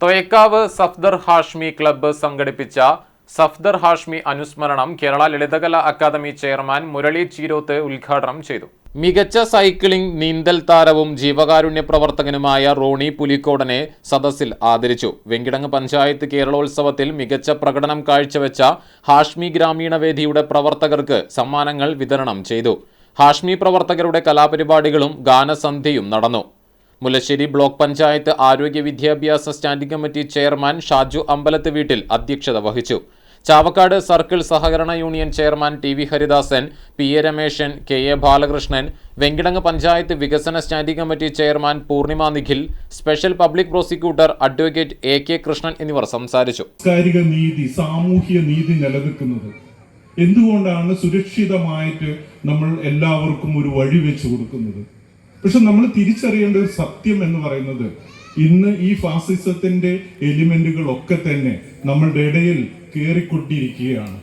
Thoyakkavu Safdar Hashmi club സംഘടിപ്പിച്ച സഫ്ദർ ഹാഷ്മി അനുസ്മരണം Kerala Lalithakala academy chairman Murali Cheeroth ഉദ്ഘാടനം ചെയ്തു. മികച്ച സൈക്ലിംഗ് നീന്തൽ താരവും ജീവകാരുണ്യ പ്രവർത്തകനുമായ റോണി പുലിക്കോടനെ സദസ്സിൽ ആദരിച്ചു. വെങ്കിടങ്ങ് പഞ്ചായത്ത് കേരളോത്സവത്തിൽ മികച്ച പ്രകടനം കാഴ്ചവെച്ച ഹാഷ്മി ഗ്രാമീണ വേദിയുടെ പ്രവർത്തകർക്ക് സമ്മാനങ്ങൾ വിതരണം ചെയ്തു. ഹാഷ്മി പ്രവർത്തകരുടെ കലാപരിപാടികളും ഗാനസന്ധ്യയും നടന്നു. മുല്ലശ്ശേരി ബ്ലോക്ക് പഞ്ചായത്ത് ആരോഗ്യ വിദ്യാഭ്യാസ standing committee chairman Shaju Ambalath വീട്ടിൽ അധ്യക്ഷത വഹിച്ചു. ചാവക്കാട് സർക്കിൾ സഹകരണ union chairman T V. Haridasan, P A. Rameshan, K A. Balakrishnan, Venkitangu panchayat വികസന standing committee chairman Poornima Nikhil, special public prosecutor advocate A K. Krishnan എന്നിവർ സംസാരിച്ചു. സാമൂഹ്യ നീതി നിലനിൽക്കുന്നത് എന്തുകൊണ്ടാണ് സുരക്ഷിതമായിട്ട് നമ്മൾ എല്ലാവർക്കും ഒരു വഴി വെച്ചു കൊടുക്കുന്നത്? പക്ഷെ നമ്മൾ തിരിച്ചറിയേണ്ട ഒരു സത്യം എന്ന് പറയുന്നത് ഇന്ന് ഈ ഫാസിസത്തിന്റെ എലിമെന്റുകളൊക്കെ തന്നെ നമ്മളുടെ ഇടയിൽ കയറിക്കൊണ്ടിരിക്കുകയാണ്.